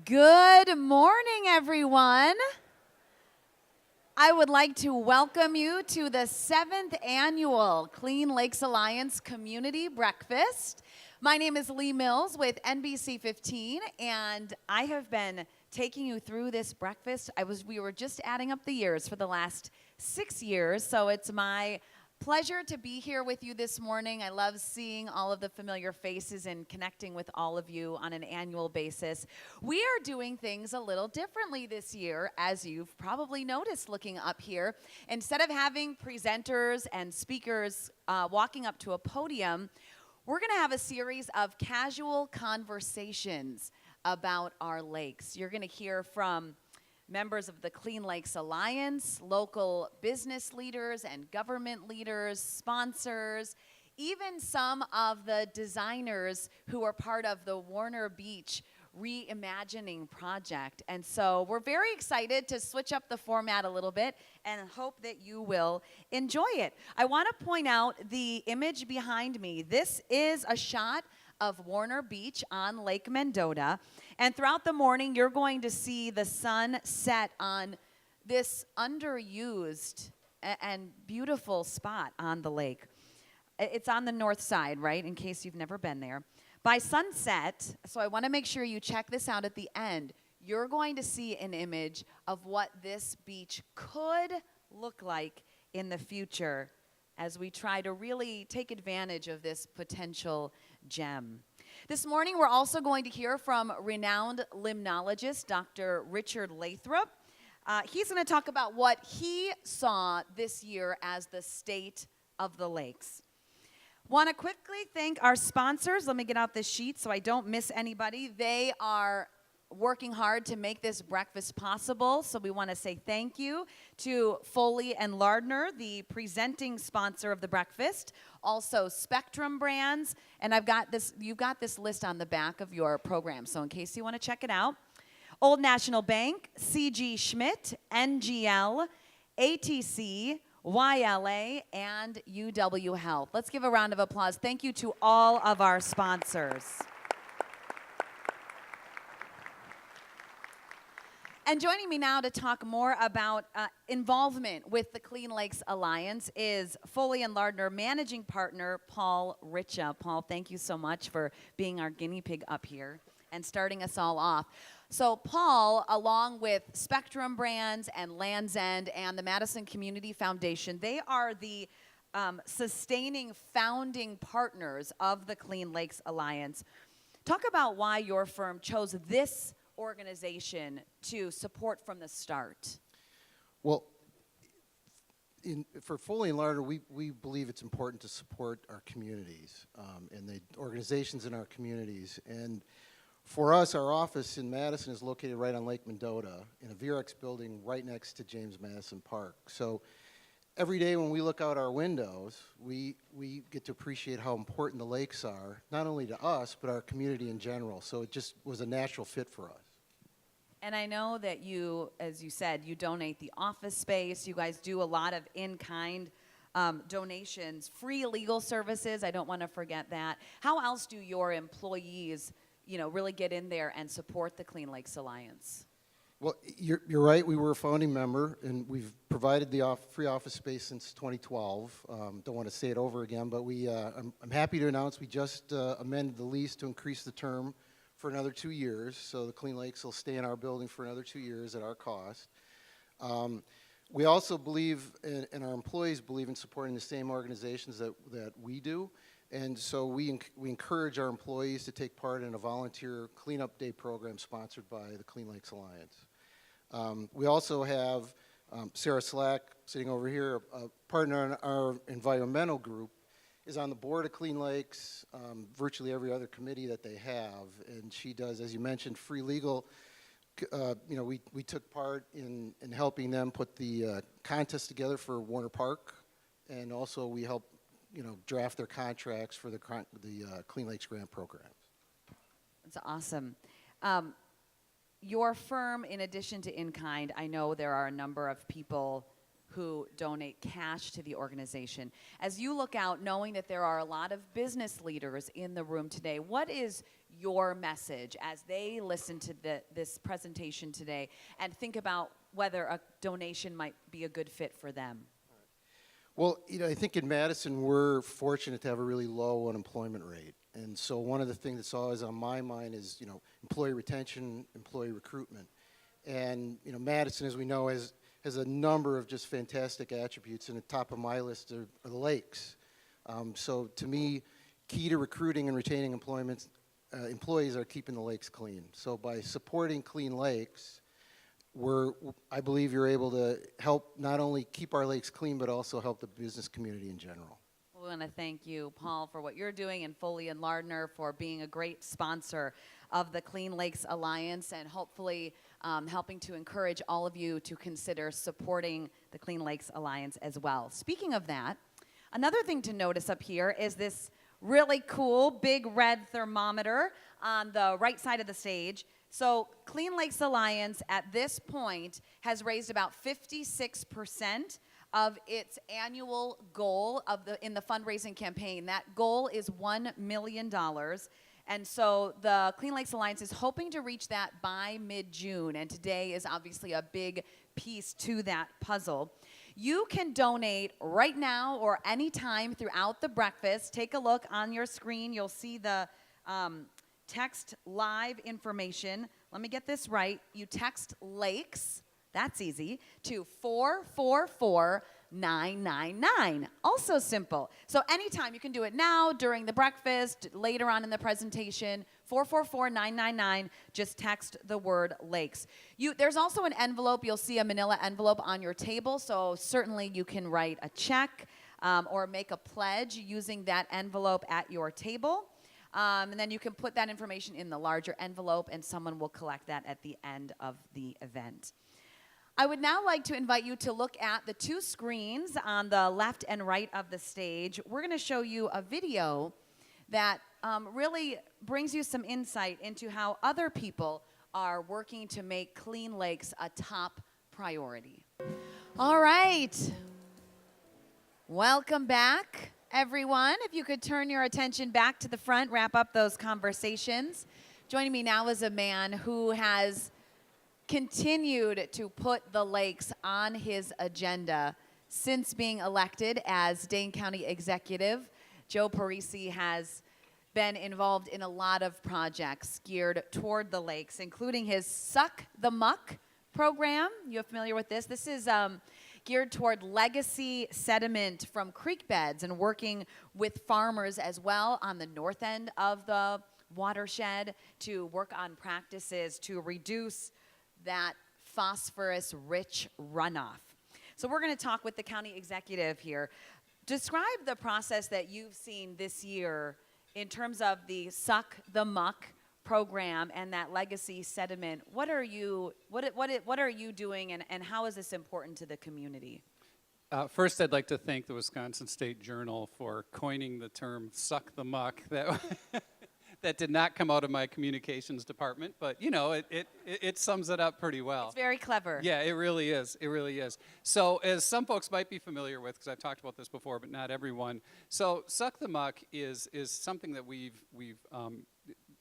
Good morning, everyone. I would like to welcome you to the 7th annual Clean Lakes Alliance Community Breakfast. My name is Lee Mills with NBC 15, and I have been taking you through this breakfast. We were just adding up the years for the last 6 years, so it's my pleasure to be here with you this morning. I love seeing all of the familiar faces and connecting with all of you on an annual basis. We are doing things a little differently this year, as you've probably noticed looking up here. Instead of having presenters and speakers walking up to a podium, we're going to have a series of casual conversations about our lakes. You're going to hear from members of the Clean Lakes Alliance, local business leaders and government leaders, sponsors, even some of the designers who are part of the Warner Beach Reimagining project. And so we're very excited to switch up the format a little bit and hope that you will enjoy it. I want to point out the image behind me. This is a shot of Warner Beach on Lake Mendota. And throughout the morning, you're going to see the sun set on this underused and beautiful spot on the lake. It's on the north side, right, in case you've never been there. By sunset, so I want to make sure you check this out at the end, you're going to see an image of what this beach could look like in the future as we try to really take advantage of this potential gem. This morning, we're also going to hear from renowned limnologist, Dr. Richard Lathrop. He's going to talk about what he saw this year as the state of the lakes. Want to quickly thank our sponsors. Let me get out this sheet so I don't miss anybody. They are working hard to make this breakfast possible, so we want to say thank you to Foley and Lardner, the presenting sponsor of the breakfast, also Spectrum Brands, and you've got this list on the back of your program, so in case you want to check it out. Old National Bank, CG Schmidt, NGL, ATC, YLA, and UW Health. Let's give a round of applause. Thank you to all of our sponsors. And joining me now to talk more about involvement with the Clean Lakes Alliance is Foley and Lardner managing partner Paul Richa. Paul, thank you so much for being our guinea pig up here and starting us all off. So Paul, along with Spectrum Brands and Land's End and the Madison Community Foundation, they are the sustaining founding partners of the Clean Lakes Alliance. Talk about why your firm chose this organization to support from the start. Well, for Foley and Lardner, we believe it's important to support our communities and the organizations in our communities. And for us, our office in Madison is located right on Lake Mendota in a Virex building right next to James Madison Park. So every day when we look out our windows, we get to appreciate how important the lakes are, not only to us, but our community in general. So it just was a natural fit for us. And I know that you, as you said, you donate the office space. You guys do a lot of in-kind donations, free legal services. I don't want to forget that. How else do your employees, really get in there and support the Clean Lakes Alliance? Well, you're right. We were a founding member, and we've provided the free office space since 2012. Don't want to say it over again, but I'm happy to announce we just amended the lease to increase the term for another 2 years, so the Clean Lakes will stay in our building for another 2 years at our cost. We also believe, and our employees believe in supporting the same organizations that we do, and so we encourage our employees to take part in a volunteer cleanup day program sponsored by the Clean Lakes Alliance. We also have Sarah Slack, sitting over here, a partner in our environmental group, is on the board of Clean Lakes, virtually every other committee that they have, and she does, as you mentioned, free legal. We took part in helping them put the contest together for Warner Park, and also we helped draft their contracts for the Clean Lakes grant programs. That's awesome. Your firm, in addition to in-kind, I know there are a number of people who donate cash to the organization. As you look out, knowing that there are a lot of business leaders in the room today, what is your message as they listen to this presentation today and think about whether a donation might be a good fit for them? Well, I think in Madison, we're fortunate to have a really low unemployment rate. And so one of the things that's always on my mind is, employee retention, employee recruitment. And, Madison, as we know, has a number of just fantastic attributes, and the top of my list are the lakes. So to me, key to recruiting and retaining employees are keeping the lakes clean. So by supporting clean lakes, I believe you're able to help not only keep our lakes clean, but also help the business community in general. We want to thank you, Paul, for what you're doing, and Foley and Lardner for being a great sponsor of the Clean Lakes Alliance, and hopefully helping to encourage all of you to consider supporting the Clean Lakes Alliance as well. Speaking of that, another thing to notice up here is this really cool big red thermometer on the right side of the stage. So Clean Lakes Alliance at this point has raised about 56% of its annual goal in the fundraising campaign. That goal is $1 million. And so the Clean Lakes Alliance is hoping to reach that by mid-June, and today is obviously a big piece to that puzzle. You can donate right now or anytime throughout the breakfast. Take a look on your screen. You'll see the text live information. Let me get this right. You text lakes, that's easy, to 444-999. Also simple. So anytime, you can do it now, during the breakfast, later on in the presentation, 444-999. Just text the word lakes. There's also an envelope. You'll see a manila envelope on your table, so certainly you can write a check or make a pledge using that envelope at your table. And then you can put that information in the larger envelope, and someone will collect that at the end of the event. I would now like to invite you to look at the two screens on the left and right of the stage. We're going to show you a video that really brings you some insight into how other people are working to make clean lakes a top priority. All right. Welcome back, everyone. If you could turn your attention back to the front, wrap up those conversations. Joining me now is a man who has continued to put the lakes on his agenda since being elected as Dane County Executive. Joe Parisi has been involved in a lot of projects geared toward the lakes, including his Suck the Muck program. You're familiar with this? This is geared toward legacy sediment from creek beds and working with farmers as well on the north end of the watershed to work on practices to reduce that phosphorus-rich runoff. So we're going to talk with the county executive here. Describe the process that you've seen this year in terms of the Suck the Muck program and that legacy sediment. What are you doing, and how is this important to the community? First, I'd like to thank the Wisconsin State Journal for coining the term "suck the muck." That did not come out of my communications department, but it sums it up pretty well. It's very clever. Yeah, it really is. It really is. So, as some folks might be familiar with, because I've talked about this before, but not everyone. So, Suck the Muck is something that we've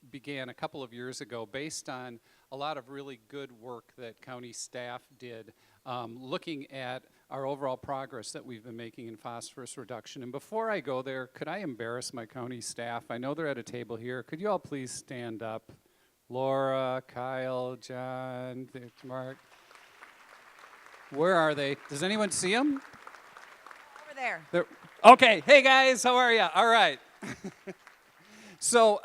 began a couple of years ago, based on a lot of really good work that county staff did, looking at our overall progress that we've been making in phosphorus reduction. And before I go there, could I embarrass my county staff? I know they're at a table here. Could you all please stand up? Laura, Kyle, John, Mark. Where are they? Does anyone see them? Over there. Okay. Hey, guys. How are you? All right. So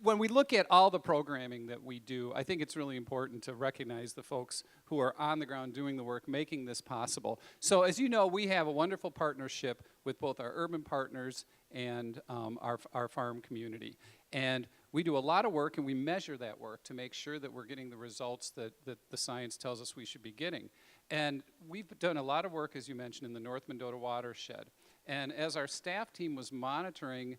when we look at all the programming that we do, I think it's really important to recognize the folks who are on the ground doing the work, making this possible. So as you know, we have a wonderful partnership with both our urban partners and our farm community. And we do a lot of work, and we measure that work to make sure that we're getting the results that the science tells us we should be getting. And we've done a lot of work, as you mentioned, in the North Mendota watershed. And as our staff team was monitoring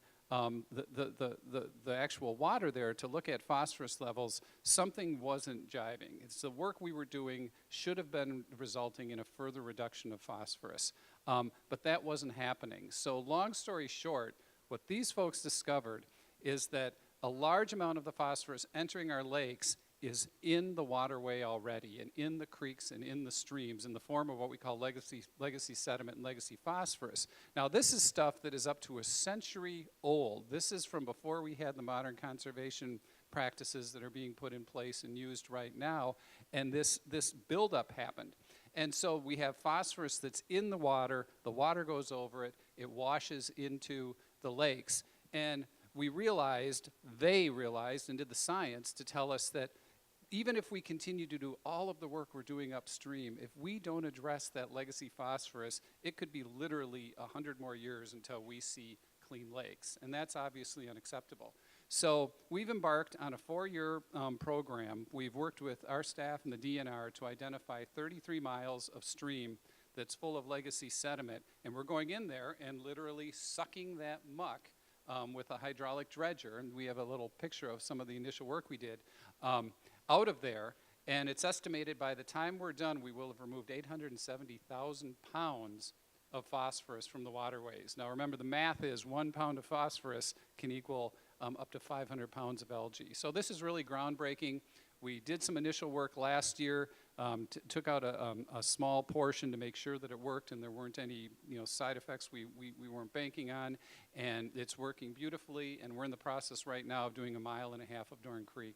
the actual water there to look at phosphorus levels, something wasn't jiving. It's the work we were doing should have been resulting in a further reduction of phosphorus, but that wasn't happening. So long story short, what these folks discovered is that a large amount of the phosphorus entering our lakes is in the waterway already, and in the creeks and in the streams in the form of what we call legacy sediment and legacy phosphorus. Now this is stuff that is up to a century old. This is from before we had the modern conservation practices that are being put in place and used right now, and this buildup happened. And so we have phosphorus that's in the water goes over it, it washes into the lakes, and they realized and did the science to tell us that even if we continue to do all of the work we're doing upstream, if we don't address that legacy phosphorus, it could be literally 100 more years until we see clean lakes, and that's obviously unacceptable. So we've embarked on a 4-year program. We've worked with our staff and the DNR to identify 33 miles of stream that's full of legacy sediment, and we're going in there and literally sucking that muck with a hydraulic dredger, and we have a little picture of some of the initial work we did, out of there, and it's estimated by the time we're done we will have removed 870,000 pounds of phosphorus from the waterways. Now remember, the math is 1 pound of phosphorus can equal up to 500 pounds of algae. So this is really groundbreaking. We did some initial work last year, took out a small portion to make sure that it worked and there weren't any side effects we weren't banking on, and it's working beautifully, and we're in the process right now of doing 1.5 miles of Dorn Creek.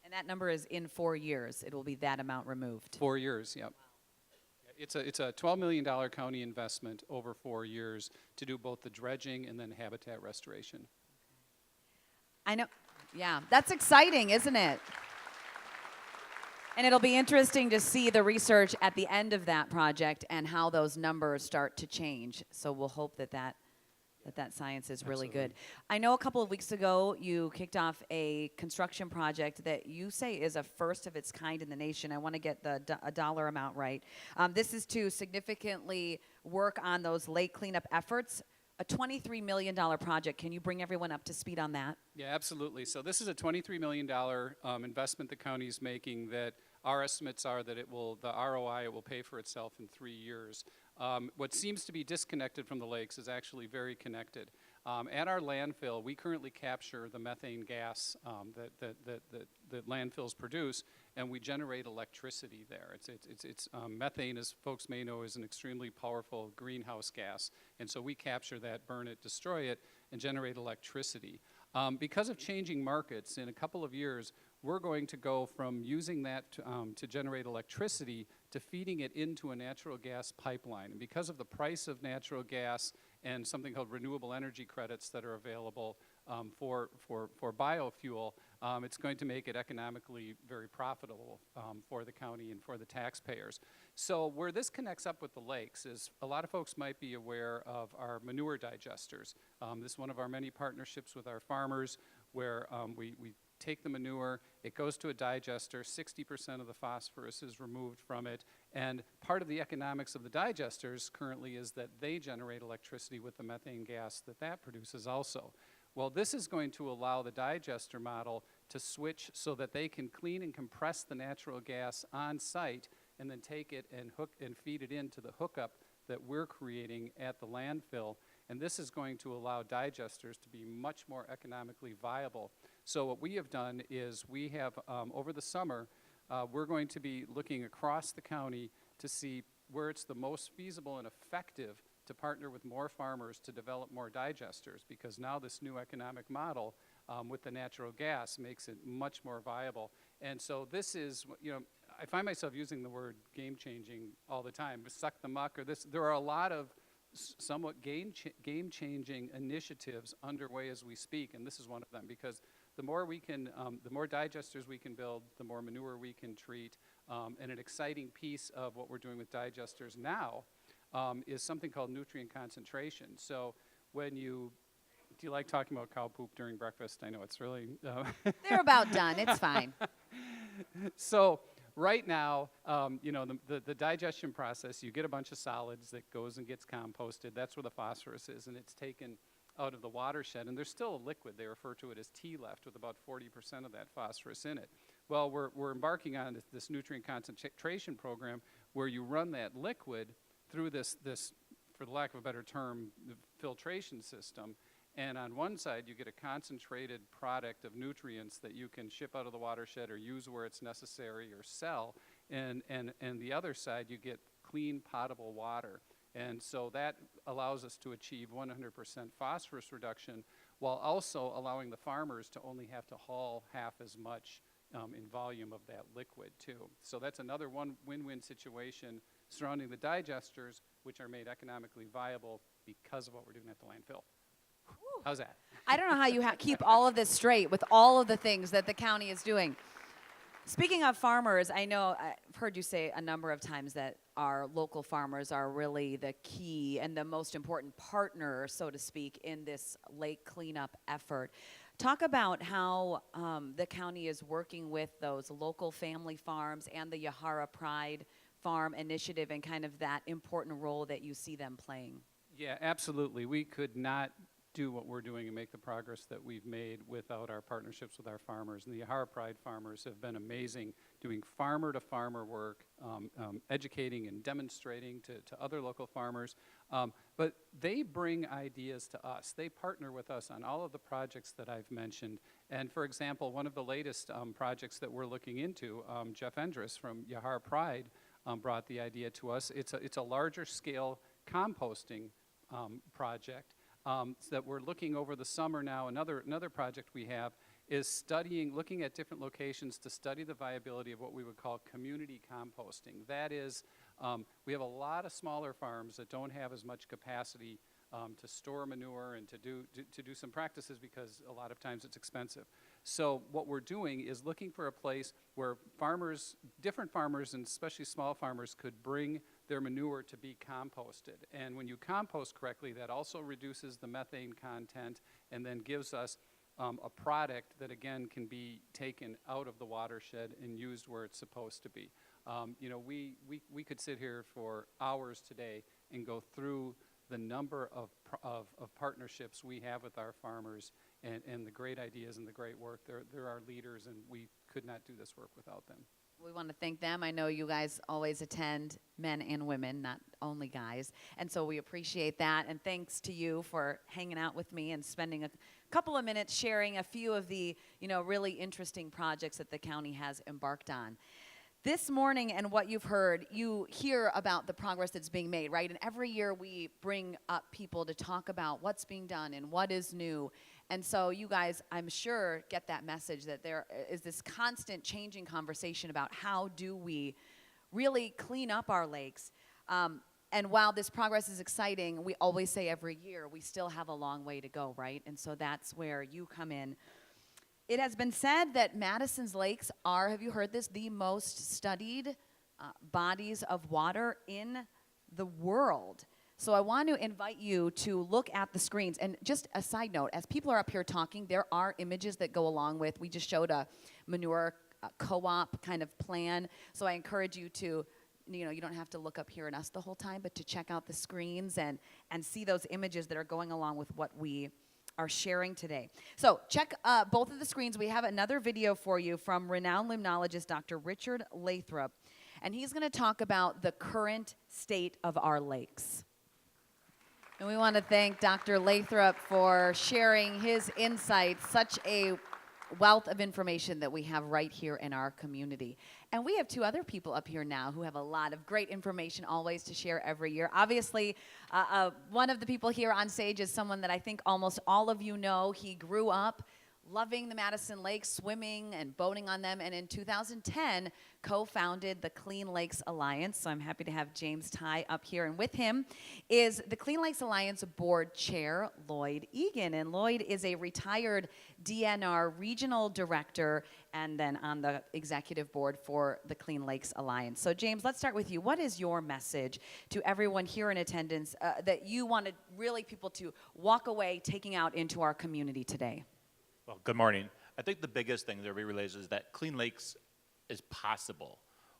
And that number is in 4 years. It will be that amount removed. 4 years, yep. Wow. It's a $12 million county investment over 4 years to do both the dredging and then habitat restoration. I know, yeah, that's exciting, isn't it? And it'll be interesting to see the research at the end of that project and how those numbers start to change. So we'll hope that science is really good. I know a couple of weeks ago you kicked off a construction project that you say is a first of its kind in the nation. I want to get a dollar amount right. This is to significantly work on those lake cleanup efforts. A $23 million project. Can you bring everyone up to speed on that? Yeah, absolutely. So this is a $23 million investment the county is making that our estimates are that the ROI, it will pay for itself in 3 years. What seems to be disconnected from the lakes is actually very connected. At our landfill, we currently capture the methane gas that landfills produce, and we generate electricity there. Methane, as folks may know, is an extremely powerful greenhouse gas, and so we capture that, burn it, destroy it, and generate electricity. Because of changing markets, in a couple of years, we're going to go from using that to generate electricity to feeding it into a natural gas pipeline. And because of the price of natural gas and something called renewable energy credits that are available for biofuel, it's going to make it economically very profitable for the county and for the taxpayers. So where this connects up with the lakes is a lot of folks might be aware of our manure digesters. This is one of our many partnerships with our farmers where we take the manure, it goes to a digester, 60% of the phosphorus is removed from it, and part of the economics of the digesters currently is that they generate electricity with the methane gas that produces also. Well, this is going to allow the digester model to switch so that they can clean and compress the natural gas on site and then take it and feed it into the hookup that we're creating at the landfill. And this is going to allow digesters to be much more economically viable. So what we have done is we have, over the summer, we're going to be looking across the county to see where it's the most feasible and effective to partner with more farmers to develop more digesters, because now this new economic model with the natural gas makes it much more viable. And so this is, I find myself using the word game-changing all the time, suck the muck or this. There are a lot of somewhat game-changing initiatives underway as we speak, and this is one of them, because the more digesters we can build, the more manure we can treat, and an exciting piece of what we're doing with digesters now is something called nutrient concentration. So do you like talking about cow poop during breakfast? I know it's really... They're about done, it's fine. So right now, the digestion process, you get a bunch of solids that goes and gets composted. That's where the phosphorus is, and it's taken out of the watershed, and there's still a liquid. They refer to it as T left, with about 40% of that phosphorus in it. Well, we're embarking on this nutrient concentration program where you run that liquid through this, for the lack of a better term, the filtration system. And on one side, you get a concentrated product of nutrients that you can ship out of the watershed or use where it's necessary or sell. And the other side, you get clean, potable water. And so that allows us to achieve 100% phosphorus reduction while also allowing the farmers to only have to haul half as much in volume of that liquid too. So that's another win-win situation surrounding the digesters, which are made economically viable because of what we're doing at the landfill. How's that? I don't know how you keep all of this straight with all of the things that the county is doing. Speaking of farmers, I know I've heard you say a number of times that our local farmers are really the key and the most important partner, so to speak, in this lake cleanup effort. Talk about how the county is working with those local family farms and the Yahara Pride Farm Initiative and kind of that important role that you see them playing. Yeah, absolutely. We could not do what we're doing and make the progress that we've made without our partnerships with our farmers. And the Yahara Pride farmers have been amazing doing farmer-to-farmer work, educating and demonstrating to other local farmers. But they bring ideas to us. They partner with us on all of the projects that I've mentioned. And for example, one of the latest projects that we're looking into, Jeff Endress from Yahara Pride brought the idea to us. It's a larger scale composting project. That we're looking over the summer now. Another project we have is looking at different locations to study the viability of what we would call community composting. That is, we have a lot of smaller farms that don't have as much capacity to store manure and to do some practices because a lot of times it's expensive. So what we're doing is looking for a place where different farmers and especially small farmers could bring their manure to be composted. And when you compost correctly, that also reduces the methane content and then gives us a product that again can be taken out of the watershed and used where it's supposed to be. You know, we could sit here for hours today and go through the number of partnerships we have with our farmers and the great ideas and the great work. They're our leaders, and we could not do this work without them. We want to thank them. I know you guys always attend, men and women, not only guys. And so we appreciate that. And thanks to you for hanging out with me and spending a couple of minutes sharing a few of the, really interesting projects that the county has embarked on. This morning and what you've heard, you hear about the progress that's being made, right? And every year we bring up people to talk about what's being done and what is new. And so you guys, I'm sure, get that message that there is this constant changing conversation about how do we really clean up our lakes. And while this progress is exciting, we always say every year we still have a long way to go, right? And so that's where you come in. It has been said that Madison's lakes are, have you heard this, the most studied bodies of water in the world. So I want to invite you to look at the screens. And just a side note, as people are up here talking, there are images that go along with, we just showed a manure co-op kind of plan. So I encourage you to, you don't have to look up here at us the whole time, but to check out the screens and see those images that are going along with what we are sharing today. So check both of the screens. We have another video for you from renowned limnologist Dr. Richard Lathrop, and he's going to talk about the current state of our lakes. And we want to thank Dr. Lathrop for sharing his insights, such a wealth of information that we have right here in our community. And we have two other people up here now who have a lot of great information always to share every year. Obviously, one of the people here on stage is someone that I think almost all of you know. He grew up loving the Madison Lakes, swimming and boating on them, and in 2010 co-founded the Clean Lakes Alliance. So I'm happy to have James Ty up here, and with him is the Clean Lakes Alliance board chair, Lloyd Egan. And Lloyd is a retired DNR regional director and then on the executive board for the Clean Lakes Alliance. So James, let's start with you. What is your message to everyone here in attendance that you wanted really people to walk away taking out into our community today? Well, good morning. I think the biggest thing that everybody realizes is that Clean Lakes is possible.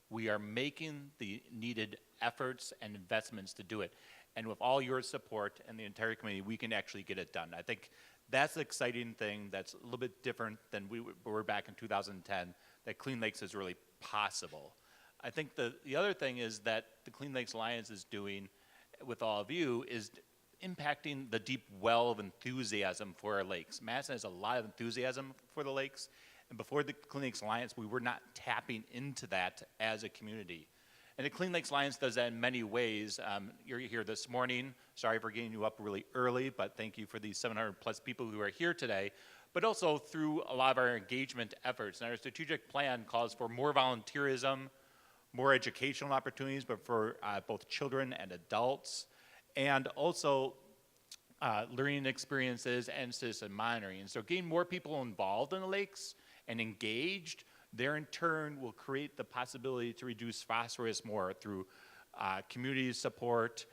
We are making the needed efforts and investments to do it. And with all your support and the entire community, we can actually get it done. I think that's the exciting thing that's a little bit different than we were back in 2010, that Clean Lakes is really possible. I think the other thing is that the Clean Lakes Alliance is doing with all of you is impacting the deep well of enthusiasm for our lakes. Madison has a lot of enthusiasm for the lakes, and before the Clean Lakes Alliance, we were not tapping into that as a community. And the Clean Lakes Alliance does that in many ways. You're here this morning. Sorry for getting you up really early, but thank you for these 700 plus people who are here today. But also through a lot of our engagement efforts. And our strategic plan calls for more volunteerism, more educational opportunities, but for both children and adults, and also learning experiences and citizen monitoring. And so getting more people involved in the lakes and engaged, there in turn will create the possibility to reduce phosphorus more through community support,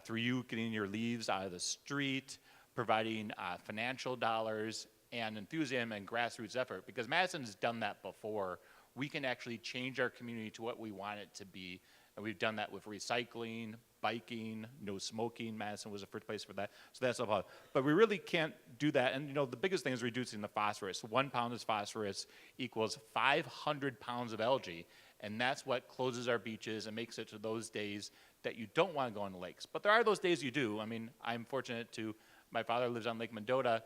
through you getting your leaves out of the street, providing financial dollars and enthusiasm and grassroots effort. Because Madison has done that before. We can actually change our community to what we want it to be. And we've done that with recycling, biking, no smoking. Madison was the first place for that. So that's all. But we really can't do that. And the biggest thing is reducing the phosphorus. 1 pound of phosphorus equals 500 pounds of algae. And that's what closes our beaches and makes it to those days that you don't want to go on the lakes. But there are those days you do. I mean, I'm fortunate my father lives on Lake Mendota,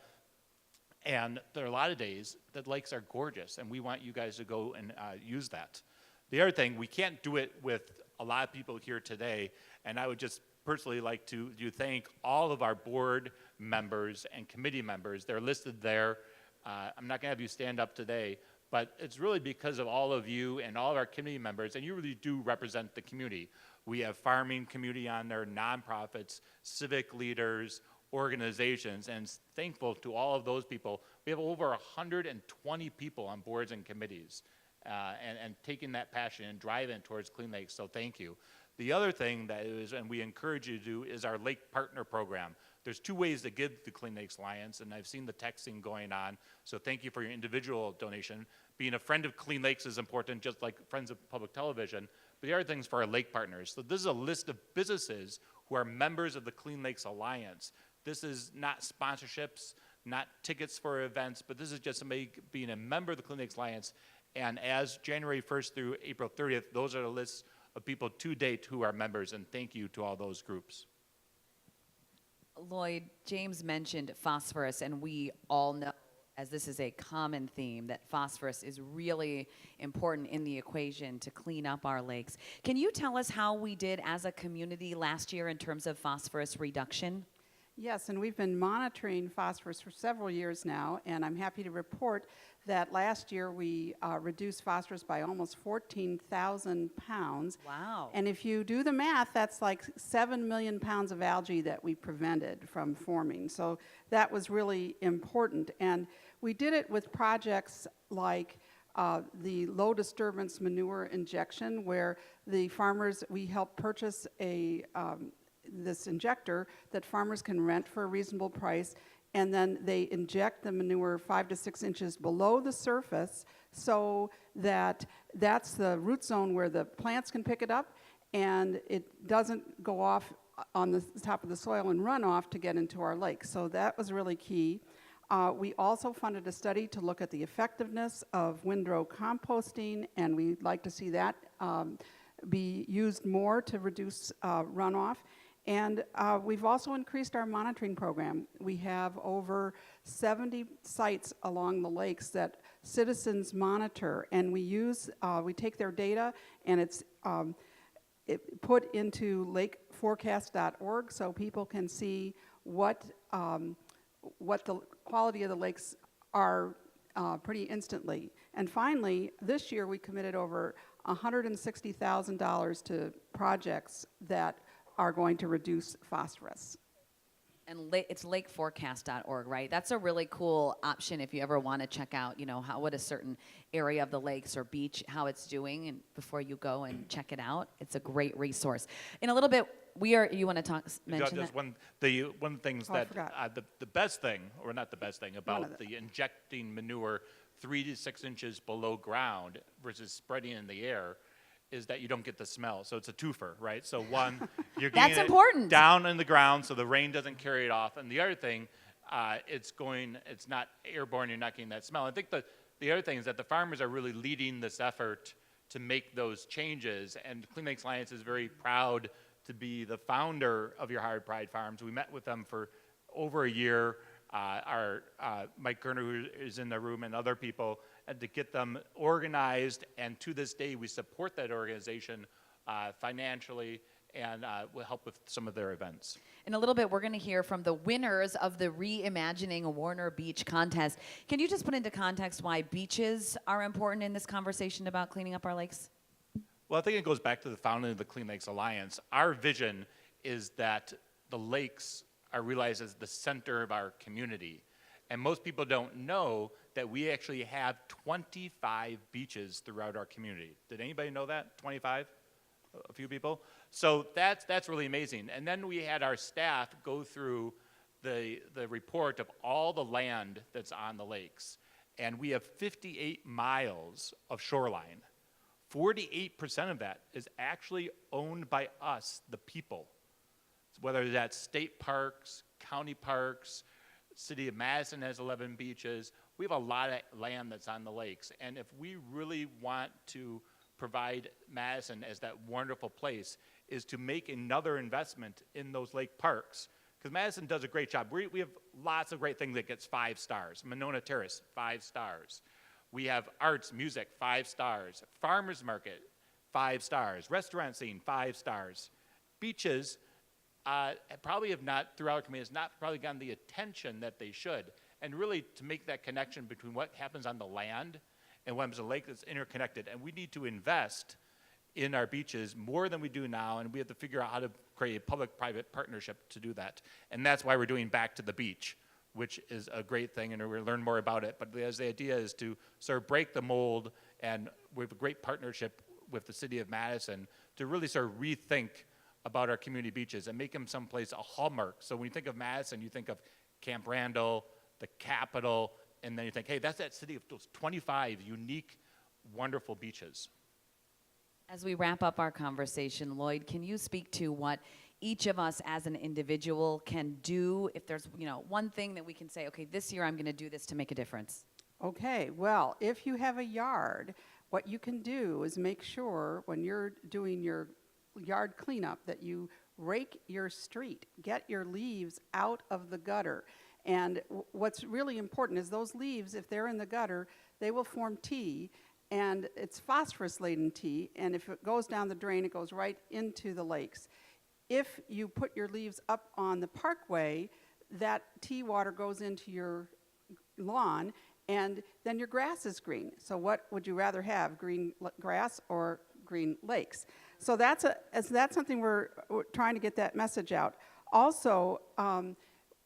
and there are a lot of days that lakes are gorgeous, and we want you guys to go and use that. The other thing, we can't do it with a lot of people here today, and I would just personally like to thank all of our board members and committee members. They're listed there. I'm not going to have you stand up today, but it's really because of all of you and all of our committee members, and you really do represent the community. We have farming community on there, nonprofits, civic leaders, organizations, and thankful to all of those people. We have over 120 people on boards and committees and taking that passion and driving towards Clean Lakes, so thank you. The other thing that is, and we encourage you to do, is our Lake Partner Program. There's 2 ways to give the Clean Lakes Alliance, and I've seen the texting going on, so thank you for your individual donation. Being a friend of Clean Lakes is important, just like Friends of Public Television, but the other things for our lake partners. So this is a list of businesses who are members of the Clean Lakes Alliance. This is not sponsorships, not tickets for events, but this is just somebody being a member of the Clean Lakes Alliance. And as January 1st through April 30th, those are the lists of people to date who are members, and thank you to all those groups. Lloyd, James mentioned phosphorus, and we all know, as this is a common theme, that phosphorus is really important in the equation to clean up our lakes. Can you tell us how we did as a community last year in terms of phosphorus reduction? Yes, and we've been monitoring phosphorus for several years now, and I'm happy to report that last year we reduced phosphorus by almost 14,000 pounds. Wow. And if you do the math, that's like 7 million pounds of algae that we prevented from forming. So that was really important. And we did it with projects like the low disturbance manure injection, where the farmers, we helped purchase this injector that farmers can rent for a reasonable price, and then they inject the manure 5 to 6 inches below the surface, so that that's the root zone where the plants can pick it up, and it doesn't go off on the top of the soil and run off to get into our lake. So that was really key. We also funded a study to look at the effectiveness of windrow composting, and we'd like to see that be used more to reduce runoff. And we've also increased our monitoring program. We have over 70 sites along the lakes that citizens monitor, and we take their data, and it's put into lakeforecast.org, so people can see what the quality of the lakes are pretty instantly. And finally, this year we committed over $160,000 to projects that are going to reduce phosphorus. And it's lakeforecast.org, right? That's a really cool option if you ever want to check out, what a certain area of the lakes or beach, how it's doing, and before you go and check it out. It's a great resource. In a little bit, you want to mention Just that? one of the things I that forgot. the best thing, or not the best thing, about the injecting manure 3 to 6 inches below ground versus spreading in the air is that you don't get the smell. So it's a twofer, right? So one, you're That's getting important. it down in the ground so the rain doesn't carry it off. And the other thing, it's not airborne, you're not getting that smell. I think the other thing is that the farmers are really leading this effort to make those changes. And Clean Lakes Alliance is very proud to be the founder of Your Hard Pride Farms. We met with them for over a year. Our Mike Kerner, who is in the room, and other people, and to get them organized. And to this day, we support that organization financially and will help with some of their events. In a little bit, we're going to hear from the winners of the Reimagining Warner Beach contest. Can you just put into context why beaches are important in this conversation about cleaning up our lakes? Well, I think it goes back to the founding of the Clean Lakes Alliance. Our vision is that the lakes are realized as the center of our community. And most people don't know that we actually have 25 beaches throughout our community. Did anybody know that? 25? A few people? So that's really amazing. And then we had our staff go through the report of all the land that's on the lakes. And we have 58 miles of shoreline. 48% of that is actually owned by us, the people. Whether that's state parks, county parks, City of Madison has 11 beaches. We have a lot of land that's on the lakes. And if we really want to provide Madison as that wonderful place, is to make another investment in those lake parks. Because Madison does a great job. We have lots of great things that gets 5 stars. Monona Terrace, 5 stars. We have arts, music, 5 stars. Farmers market, 5 stars. Restaurant scene, 5 stars. Beaches, probably have not, throughout our community, has not probably gotten the attention that they should. And really to make that connection between what happens on the land and what happens on the lake that's interconnected. And we need to invest in our beaches more than we do now, and we have to figure out how to create a public-private partnership to do that. And that's why we're doing Back to the Beach, which is a great thing, and we're going to learn more about it. But the idea is to sort of break the mold, and we have a great partnership with the City of Madison to really sort of rethink about our community beaches and make them someplace a hallmark. So when you think of Madison, you think of Camp Randall, the Capitol, and then you think, hey, that's that city of those 25 unique, wonderful beaches. As we wrap up our conversation, Lloyd, can you speak to what each of us as an individual can do if there's, one thing that we can say, okay, this year I'm going to do this to make a difference? Okay, well, if you have a yard, what you can do is make sure when you're doing your yard cleanup that you rake your street, get your leaves out of the gutter. And what's really important is those leaves, if they're in the gutter, they will form tea, and it's phosphorus-laden tea, and if it goes down the drain, it goes right into the lakes. If you put your leaves up on the parkway, that tea water goes into your lawn, and then your grass is green. So what would you rather have, green grass or green lakes? So that's something we're trying to get that message out. Also,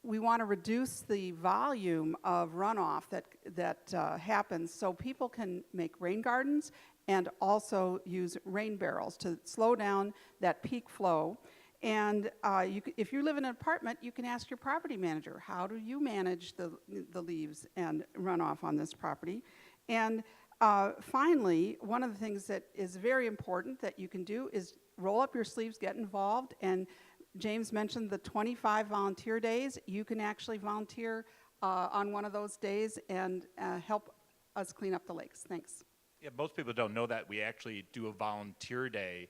we want to reduce the volume of runoff that happens so people can make rain gardens and also use rain barrels to slow down that peak flow. And if you live in an apartment, you can ask your property manager, how do you manage the leaves and runoff on this property? And finally, one of the things that is very important that you can do is roll up your sleeves, get involved, and James mentioned the 25 volunteer days. You can actually volunteer on one of those days and help us clean up the lakes. Thanks. Yeah, most people don't know that we actually do a volunteer day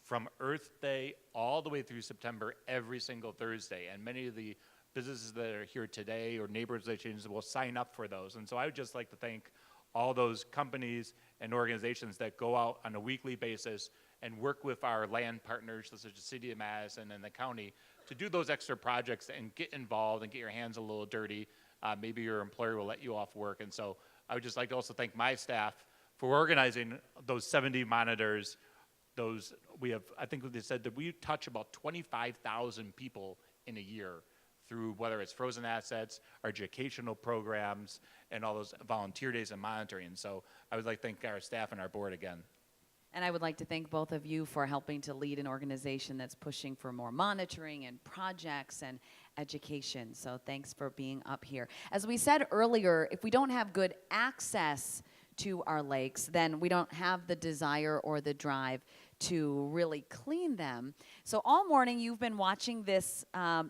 from Earth Day all the way through September every single Thursday. And many of the businesses that are here today or neighborhood associations will sign up for those. And so I would just like to thank all those companies and organizations that go out on a weekly basis and work with our land partners, such as the City of Madison and the county, to do those extra projects and get involved and get your hands a little dirty. Maybe your employer will let you off work. And so I would just like to also thank my staff for organizing those 70 monitors. I think they said that we touch about 25,000 people in a year through whether it's frozen assets, our educational programs, and all those volunteer days and monitoring. So I would like to thank our staff and our board again. And I would like to thank both of you for helping to lead an organization that's pushing for more monitoring and projects and education. So thanks for being up here. As we said earlier, if we don't have good access to our lakes, then we don't have the desire or the drive to really clean them. So all morning you've been watching this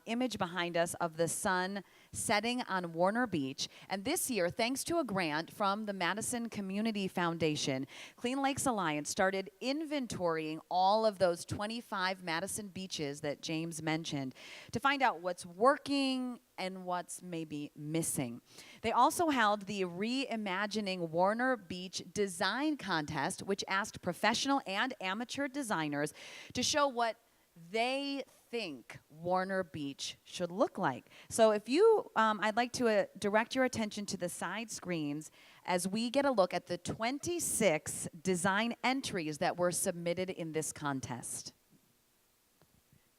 image behind us of the sun setting on Warner Beach. And this year, thanks to a grant from the Madison Community Foundation, Clean Lakes Alliance started inventorying all of those 25 Madison beaches that James mentioned to find out what's working and what's maybe missing. They also held the Reimagining Warner Beach Design Contest, which asked professional and amateur designers to show what they think Warner Beach should look like. So if you, I'd like to direct your attention to the side screens as we get a look at the 26 design entries that were submitted in this contest.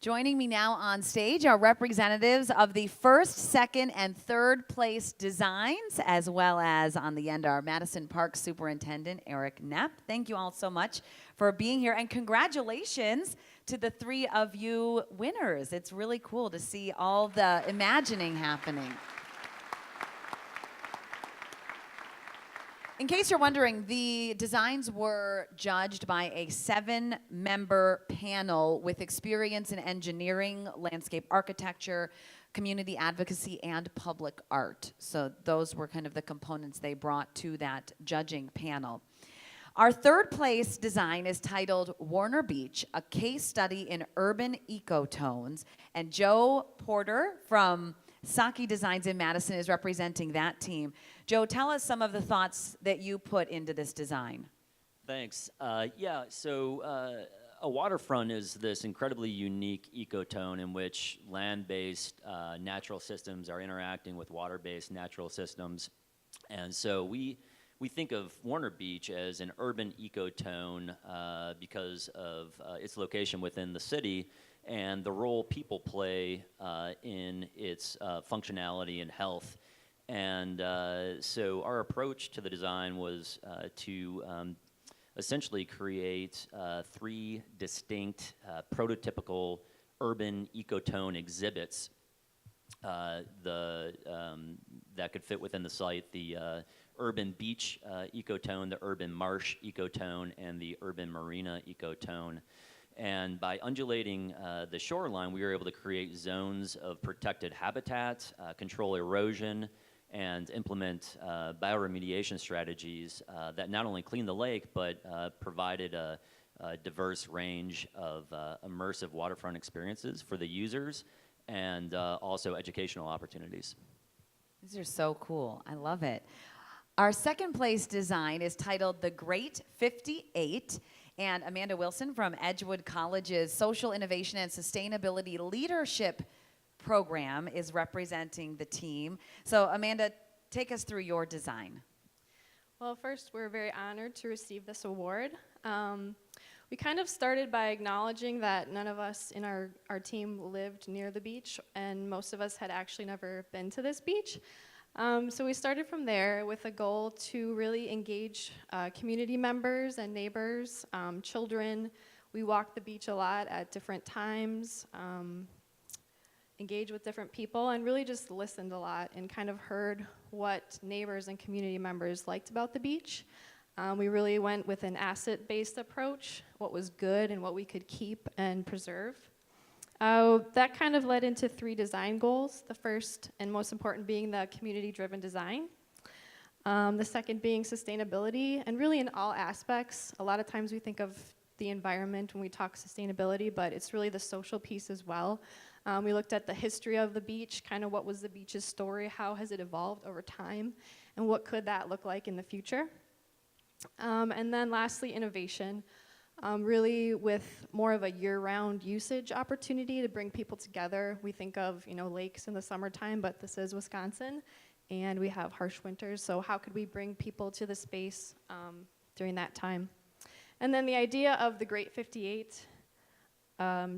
Joining me now on stage are representatives of the first, second, and third place designs, as well as on the end our Madison Park Superintendent, Eric Knapp. Thank you all so much for being here, and congratulations to the 3 of you winners. It's really cool to see all the imagining happening. In case you're wondering, the designs were judged by a 7-member panel with experience in engineering, landscape architecture, community advocacy, and public art. So those were kind of the components they brought to that judging panel. Our third place design is titled Warner Beach, a case study in urban ecotones. And Joe Porter from Saki Designs in Madison is representing that team. Joe, tell us some of the thoughts that you put into this design. Thanks. A waterfront is this incredibly unique ecotone in which land-based natural systems are interacting with water-based natural systems. And so we think of Warner Beach as an urban ecotone because of its location within the city and the role people play in its functionality and health. And so our approach to the design was to essentially create 3 distinct prototypical urban ecotone exhibits that could fit within the site: the urban beach ecotone, the urban marsh ecotone, and the urban marina ecotone. And by undulating the shoreline, we were able to create zones of protected habitat, control erosion, and implement bioremediation strategies that not only clean the lake, but provided a diverse range of immersive waterfront experiences for the users and also educational opportunities. These are so cool. I love it. Our second place design is titled The Great 58, and Amanda Wilson from Edgewood College's Social Innovation and Sustainability Leadership program is representing the team. So Amanda, take us through your design. Well, first, we're very honored to receive this award. We kind of started by acknowledging that none of us in our team lived near the beach, and most of us had actually never been to this beach. So we started from there with a goal to really engage community members and neighbors, children. We walked the beach a lot at different times, engaged with different people, and really just listened a lot and kind of heard what neighbors and community members liked about the beach. We really went with an asset-based approach, what was good and what we could keep and preserve. That kind of led into 3 design goals, the first and most important being the community-driven design. The second being sustainability, and really in all aspects. A lot of times we think of the environment when we talk sustainability, but it's really the social piece as well. We looked at the history of the beach, kind of what was the beach's story, how has it evolved over time, and what could that look like in the future. And then lastly, innovation, really with more of a year-round usage opportunity to bring people together. We think of, lakes in the summertime, but this is Wisconsin, and we have harsh winters, so how could we bring people to the space during that time? And then the idea of the Great 58,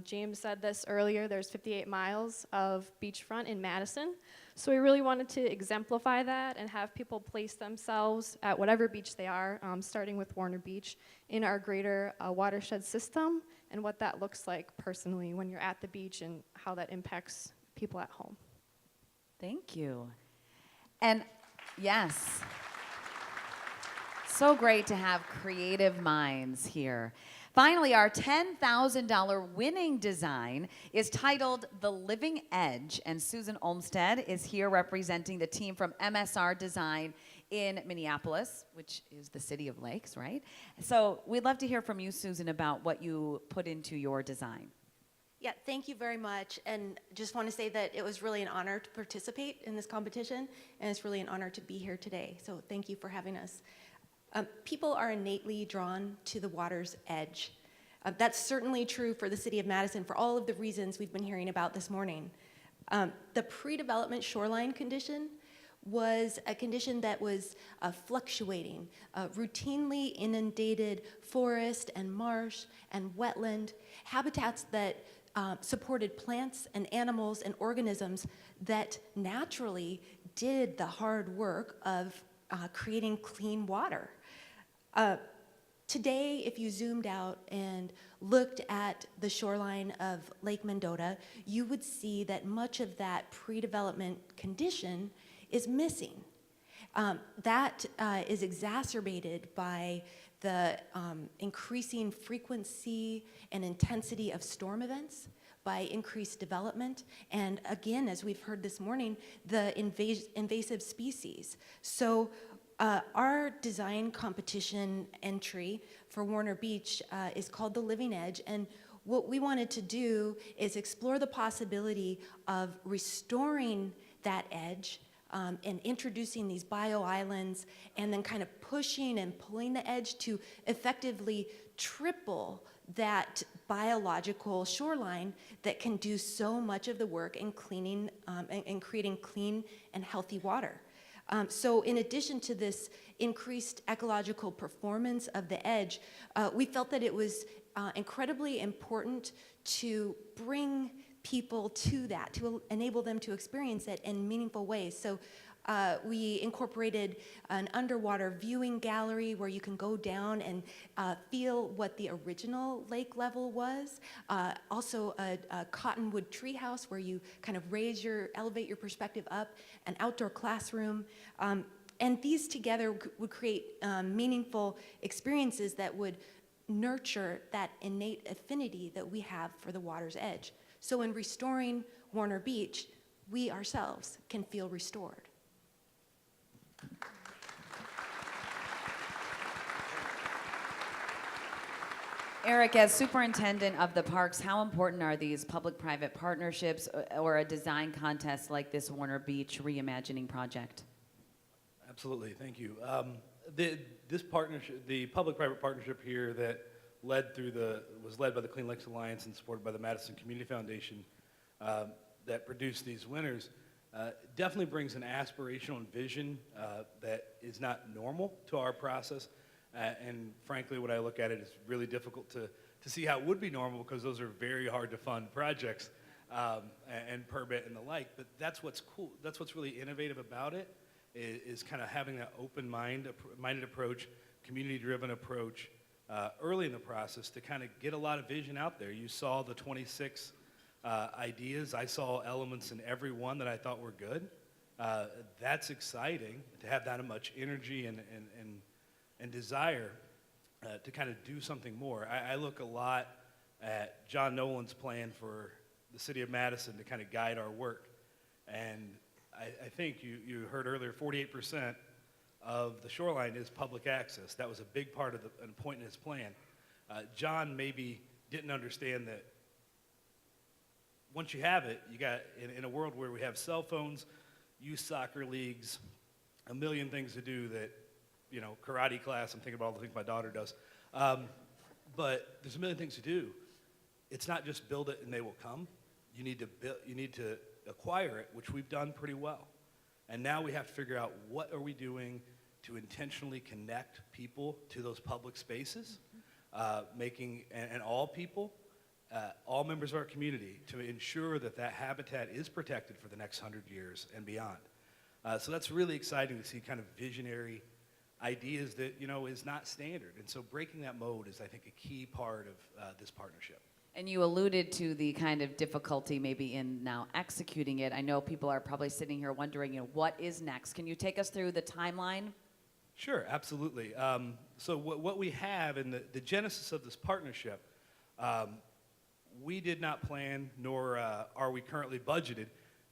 James said this earlier, there's 58 miles of beachfront in Madison. So we really wanted to exemplify that and have people place themselves at whatever beach they are, starting with Warner Beach, in our greater watershed system and what that looks like personally when you're at the beach and how that impacts people at home. Thank you. And yes. So great to have creative minds here. Finally, our $10,000 winning design is titled The Living Edge, and Susan Olmsted is here representing the team from MSR Design in Minneapolis, which is the city of lakes, right? So we'd love to hear from you, Susan, about what you put into your design. Yeah, thank you very much. And just want to say that it was really an honor to participate in this competition, and it's really an honor to be here today. So thank you for having us. People are innately drawn to the water's edge. That's certainly true for the city of Madison for all of the reasons we've been hearing about this morning. The pre-development shoreline condition was a condition that was fluctuating, routinely inundated forest and marsh and wetland, habitats that supported plants and animals and organisms that naturally did the hard work of creating clean water. Today, if you zoomed out and looked at the shoreline of Lake Mendota, you would see that much of that pre-development condition is missing. That is exacerbated by the increasing frequency and intensity of storm events, by increased development, and again, as we've heard this morning, the invasive species. So our design competition entry for Warner Beach is called The Living Edge, and what we wanted to do is explore the possibility of restoring that edge and introducing these bio-islands, and then kind of pushing and pulling the edge to effectively triple that biological shoreline that can do so much of the work in cleaning and creating clean and healthy water. So in addition to this increased ecological performance of the edge, we felt that it was incredibly important to bring people to that, to enable them to experience it in meaningful ways. So we incorporated an underwater viewing gallery where you can go down and feel what the original lake level was. Also a cottonwood treehouse where you kind of elevate your perspective up, an outdoor classroom. And these together would create meaningful experiences that would nurture that innate affinity that we have for the water's edge. So in restoring Warner Beach, we ourselves can feel restored. Eric, as superintendent of the parks, how important are these public-private partnerships or a design contest like this Warner Beach Reimagining project? Absolutely, thank you. This partnership, the public-private partnership here that was led by the Clean Lakes Alliance and supported by the Madison Community Foundation that produced these winners, definitely brings an aspirational vision that is not normal to our process. And frankly, when I look at it, it's really difficult to see how it would be normal, because those are very hard to fund projects and permit and the like. But that's what's cool. That's what's really innovative about it, is kind of having that open-minded approach, community-driven approach early in the process to kind of get a lot of vision out there. You saw the 26 ideas. I saw elements in every one that I thought were good. That's exciting to have that much energy and desire to kind of do something more. I look a lot at John Nolan's plan for the city of Madison to kind of guide our work. And I think you heard earlier, 48% of the shoreline is public access. That was a big part of an point in his plan. John maybe didn't understand that once you have it, you got, in a world where we have cell phones, youth soccer leagues, a million things to do that, karate class, I'm thinking about all the things my daughter does. But there's a million things to do. It's not just build it and they will come. You need to acquire it, which we've done pretty well. And now we have to figure out, what are we doing to intentionally connect people to those public spaces, and all people, all members of our community, to ensure that that habitat is protected for the next 100 years and beyond. So that's really exciting to see kind of visionary ideas that, is not standard. And so breaking that mode is, I think, a key part of this partnership. And you alluded to the kind of difficulty maybe in now executing it. I know people are probably sitting here wondering, what is next? Can you take us through the timeline? Sure, absolutely. So what we have in the genesis of this partnership, we did not plan, nor are we currently budgeted,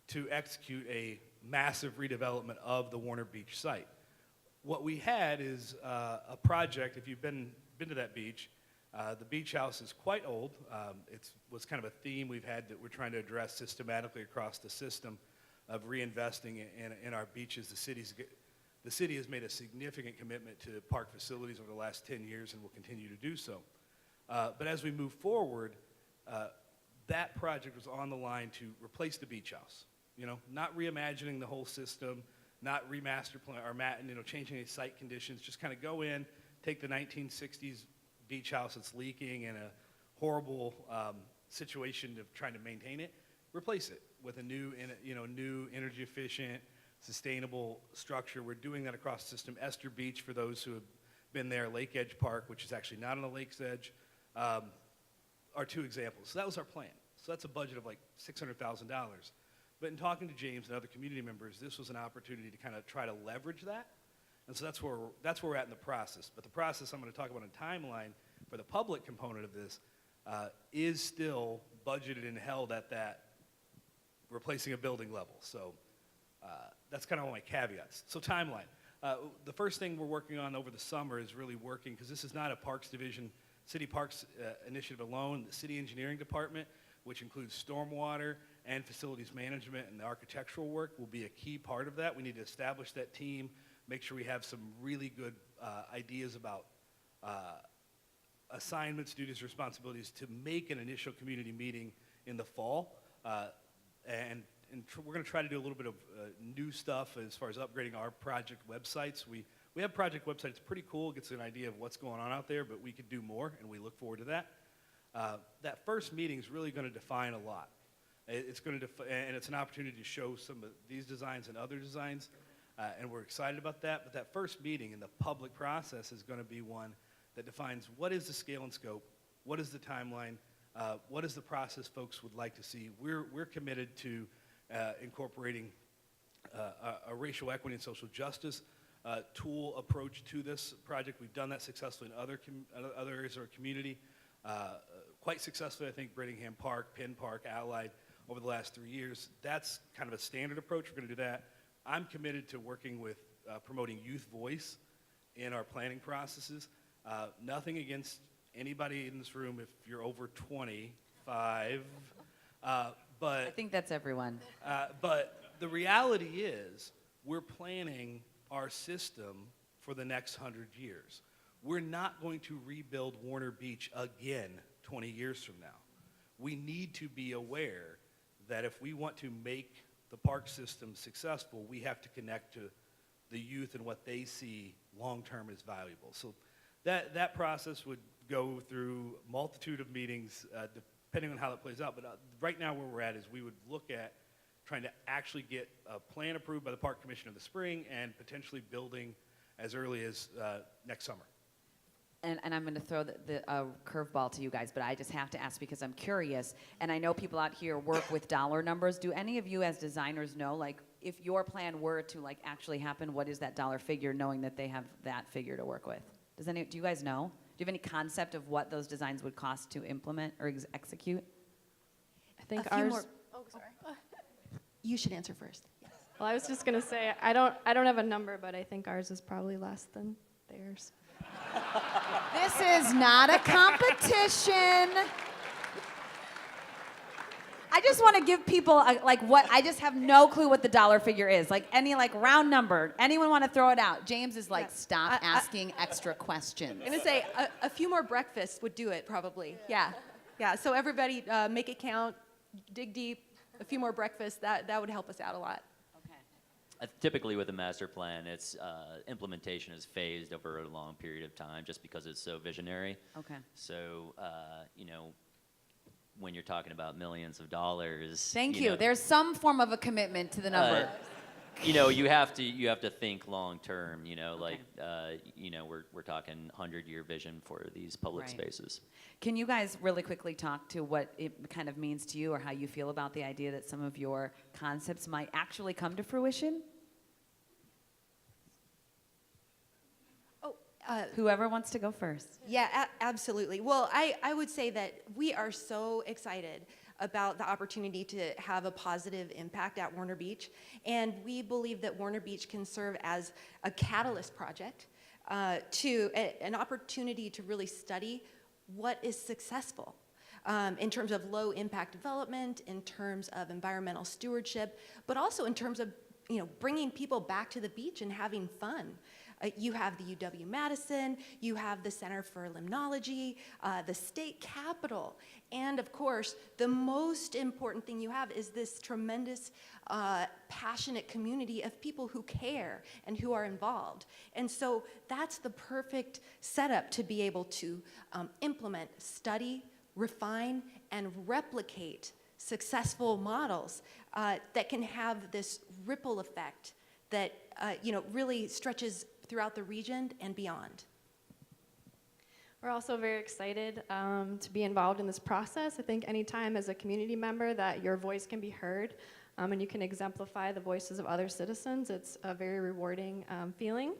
to execute a massive redevelopment of the Warner Beach site. What we had is a project. If you've been to that beach, the beach house is quite old. It was kind of a theme we've had that we're trying to address systematically across the system of reinvesting in our beaches. The city has made a significant commitment to park facilities over the last 10 years and will continue to do so. But as we move forward, that project was on the line to replace the beach house. You know, not reimagining the whole system, not remaster plan or changing any site conditions. Just kind of go in, take the 1960s beach house that's leaking and a horrible situation of trying to maintain it, replace it with a new energy efficient, sustainable structure. We're doing that across the system. Esther Beach, for those who have been there, Lake Edge Park, which is actually not on the lake's edge, are two examples. So that was our plan. So that's a budget of like $600,000. But in talking to James and other community members, this was an opportunity to kind of try to leverage that. And so that's where we're at in the process. But the process I'm going to talk about in timeline for the public component of this is still budgeted and held at that replacing a building level. So that's kind of all my caveats. So timeline. The first thing we're working on over the summer is really working, because this is not a Parks Division, City Parks initiative alone. The City Engineering Department, which includes stormwater and facilities management and the architectural work, will be a key part of that. We need to establish that team, make sure we have some really good ideas about assignments, duties, responsibilities to make an initial community meeting in the fall. We're going to try to do a little bit of new stuff as far as upgrading our project websites. We have project websites, pretty cool, gets an idea of what's going on out there, but we could do more, and we look forward to that. That first meeting is really going to define a lot. It's going to and it's an opportunity to show some of these designs and other designs, and we're excited about that. But that first meeting in the public process is going to be one that defines what is the scale and scope, what is the timeline, what is the process folks would like to see. We're committed to incorporating a racial equity and social justice tool approach to this project. We've done that successfully in other areas of our community. Quite successfully, I think, Brittingham Park, Penn Park, Allied, over the last 3 years. That's kind of a standard approach. We're going to do that. I'm committed to working with promoting youth voice in our planning processes. Nothing against anybody in this room if you're over 25. But I think that's everyone. But the reality is we're planning our system for the next 100 years. We're not going to rebuild Warner Beach again 20 years from now. We need to be aware that if we want to make the park system successful, we have to connect to the youth and what they see long-term as valuable. So that process would go through a multitude of meetings depending on how that plays out. But right now where we're at is we would look at trying to actually get a plan approved by the Park Commission in the spring and potentially building as early as next summer. And I'm going to throw the curveball to you guys, but I just have to ask because I'm curious, and I know people out here work with dollar numbers. Do any of you as designers know, like, if your plan were to, like, actually happen, what is that dollar figure, knowing that they have that figure to work with? Do you guys know? Do you have any concept of what those designs would cost to implement or execute? I think A few ours. more- Oh, sorry. You should answer first. Yes. Well, I was just gonna say I don't have a number, but I think ours is probably less than theirs. This is not a competition. I just want to give people I just have no clue what the dollar figure is. Like any round number. Anyone want to throw it out? James is like, stop asking extra questions. I'm going to say a few more breakfasts would do it probably. Yeah. Yeah. So everybody make it count, dig deep, a few more breakfasts. That would help us out a lot. Typically with a master plan, its implementation is phased over a long period of time just because it's so visionary. Okay. So, when you're talking about millions of dollars. Thank you. There's some form of a commitment to the number. You have to think long term, we're talking 100-year vision for these public Right. spaces. Can you guys really quickly talk to what it kind of means to you or how you feel about the idea that some of your concepts might actually come to fruition? Whoever wants to go first. Yeah, absolutely. Well, I would say that we are so excited about the opportunity to have a positive impact at Warner Beach. And we believe that Warner Beach can serve as a catalyst project an opportunity to really study what is successful in terms of low impact development, in terms of environmental stewardship, but also in terms of bringing people back to the beach and having fun. You have the UW-Madison, you have the Center for Limnology, the state capitol, and of course, the most important thing you have is this tremendous, passionate community of people who care and who are involved. And so that's the perfect setup to be able to implement, study, refine, and replicate successful models that can have this ripple effect that really stretches throughout the region and beyond. We're also very excited to be involved in this process. I think anytime as a community member that your voice can be heard and you can exemplify the voices of other citizens, it's a very rewarding feeling.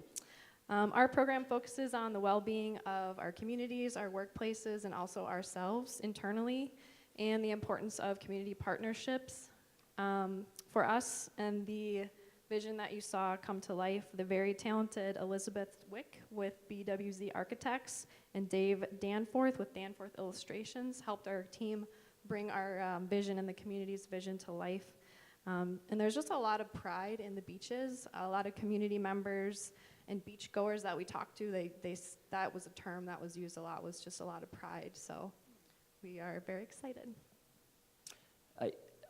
Our program focuses on the well-being of our communities, our workplaces, and also ourselves internally, and the importance of community partnerships. For us and the vision that you saw come to life, the very talented Elizabeth Wick with BWZ Architects and Dave Danforth with Danforth Illustrations helped our team bring our vision and the community's vision to life. And there's just a lot of pride in the beaches. A lot of community members and beach goers that we talked to, that was a term that was used a lot, was just a lot of pride. So we are very excited.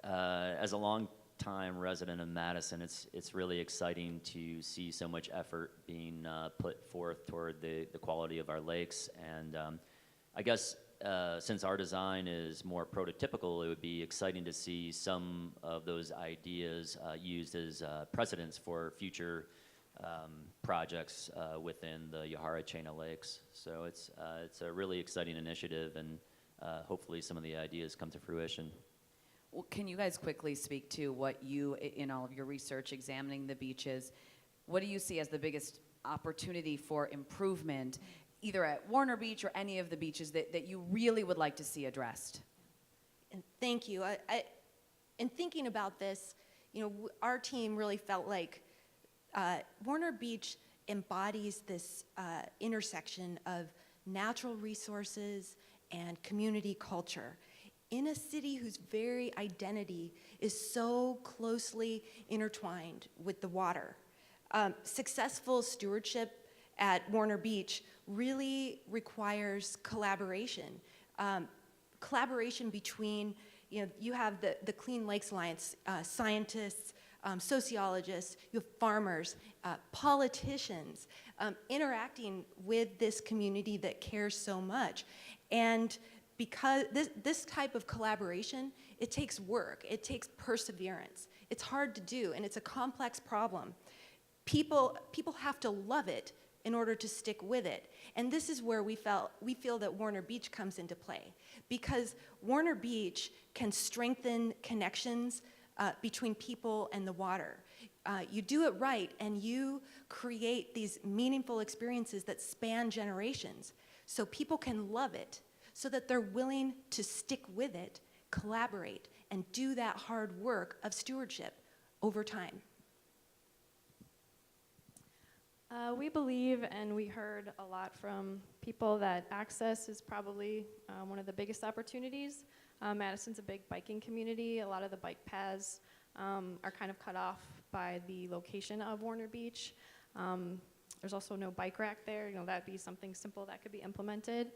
As a long-time resident of Madison, it's really exciting to see so much effort being put forth toward the quality of our lakes. And I guess since our design is more prototypical, it would be exciting to see some of those ideas used as precedents for future projects within the Yahara chain of lakes. So it's a really exciting initiative, and hopefully some of the ideas come to fruition. Well, can you guys quickly speak to what you, in all of your research examining the beaches, what do you see as the biggest opportunity for improvement, either at Warner Beach or any of the beaches that you really would like to see addressed? And thank you. In thinking about this, our team really felt like Warner Beach embodies this intersection of natural resources and community culture in a city whose very identity is so closely intertwined with the water. Successful stewardship at Warner Beach really requires collaboration. Collaboration between, you have the Clean Lakes Alliance, scientists, sociologists, you have farmers, politicians, interacting with this community that cares so much. And because this type of collaboration, it takes work, it takes perseverance. It's hard to do, and it's a complex problem. People have to love it in order to stick with it. And this is where we feel that Warner Beach comes into play, because Warner Beach can strengthen connections between people and the water. You do it right, and you create these meaningful experiences that span generations, so people can love it, so that they're willing to stick with it, collaborate, and do that hard work of stewardship over time. We believe, and we heard a lot from people, that access is probably one of the biggest opportunities. Madison's a big biking community. A lot of the bike paths are kind of cut off by the location of Warner Beach. There's also no bike rack there. That'd be something simple that could be implemented.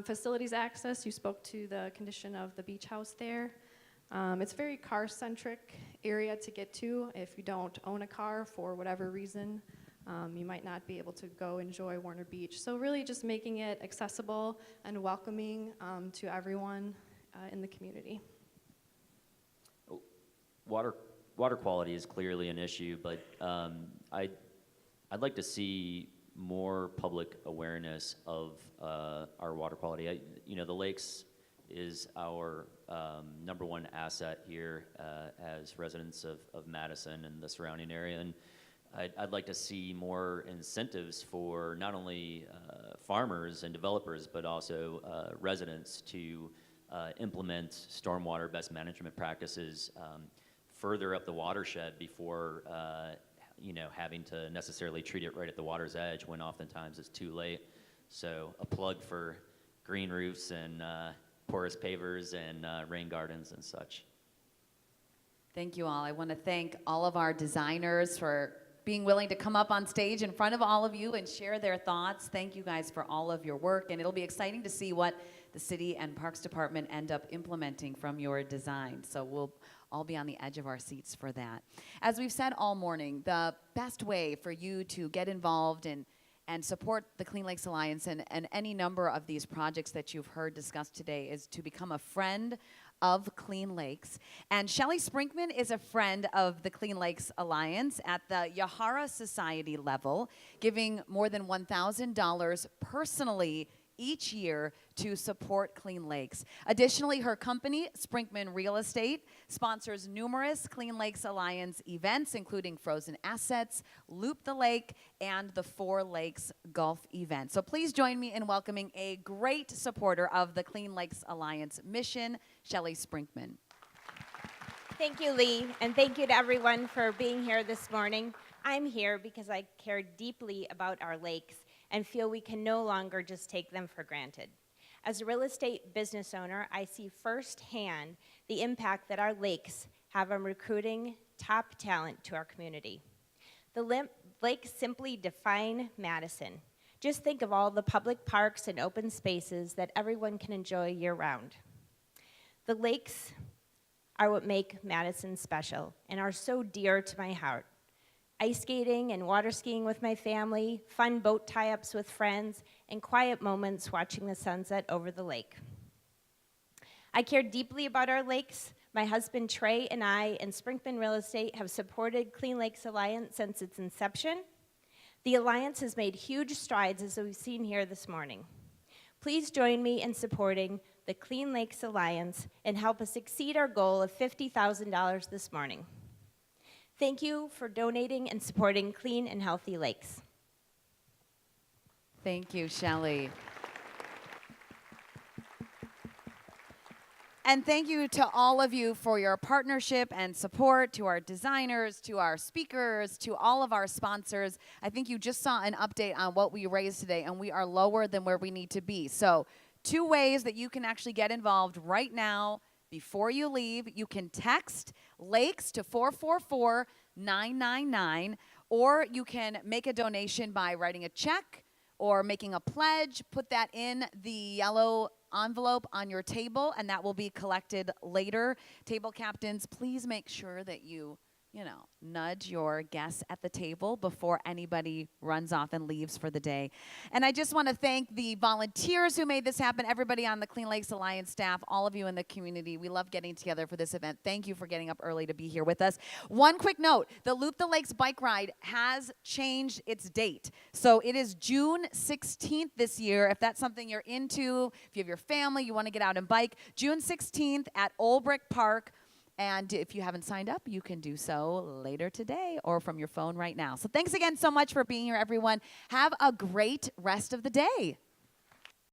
Facilities access, you spoke to the condition of the beach house there. It's a very car-centric area to get to. If you don't own a car for whatever reason, you might not be able to go enjoy Warner Beach. So really just making it accessible and welcoming to everyone in the community. Water quality is clearly an issue, but I'd like to see more public awareness of our water quality. The lakes is our #1 asset here as residents of Madison and the surrounding area, and I'd like to see more incentives for not only farmers and developers, but also residents to implement stormwater best management practices further up the watershed before having to necessarily treat it right at the water's edge when oftentimes it's too late. So a plug for green roofs and porous pavers and rain gardens and such. Thank you all. I want to thank all of our designers for being willing to come up on stage in front of all of you and share their thoughts. Thank you guys for all of your work, and it'll be exciting to see what the City and Parks Department end up implementing from your design. So we'll all be on the edge of our seats for that. As we've said all morning, the best way for you to get involved and support the Clean Lakes Alliance and any number of these projects that you've heard discussed today is to become a friend of Clean Lakes. And Shelley Sprinkman is a friend of the Clean Lakes Alliance at the Yahara Society level, giving more than $1,000 personally each year to support Clean Lakes. Additionally, her company, Sprinkman Real Estate, sponsors numerous Clean Lakes Alliance events, including Frozen Assets, Loop the Lake, and the Four Lakes Golf event. So please join me in welcoming a great supporter of the Clean Lakes Alliance mission, Shelley Sprinkman. Thank you, Lee, and thank you to everyone for being here this morning. I'm here because I care deeply about our lakes and feel we can no longer just take them for granted. As a real estate business owner, I see firsthand the impact that our lakes have on recruiting top talent to our community. The lakes simply define Madison. Just think of all the public parks and open spaces that everyone can enjoy year-round. The lakes are what make Madison special and are so dear to my heart. Ice skating and water skiing with my family, fun boat tie-ups with friends, and quiet moments watching the sunset over the lake. I care deeply about our lakes. My husband Trey and I and Sprinkman Real Estate have supported Clean Lakes Alliance since its inception. The Alliance has made huge strides, as we've seen here this morning. Please join me in supporting the Clean Lakes Alliance and help us exceed our goal of $50,000 this morning. Thank you for donating and supporting clean and healthy lakes. Thank you, Shelley. And thank you to all of you for your partnership and support, to our designers, to our speakers, to all of our sponsors. I think you just saw an update on what we raised today, and we are lower than where we need to be. So 2 ways that you can actually get involved right now before you leave. You can text LAKES to 444-999, or you can make a donation by writing a check or making a pledge. Put that in the yellow envelope on your table, and that will be collected later. Table captains, please make sure that you nudge your guests at the table before anybody runs off and leaves for the day. And I just want to thank the volunteers who made this happen, everybody on the Clean Lakes Alliance staff, all of you in the community. We love getting together for this event. Thank you for getting up early to be here with us. One quick note, the Loop the Lakes bike ride has changed its date. So it is June 16th this year. If that's something you're into, if you have your family, you want to get out and bike, June 16th at Old Brick Park. And if you haven't signed up, you can do so later today or from your phone right now. So thanks again so much for being here, everyone. Have a great rest of the day.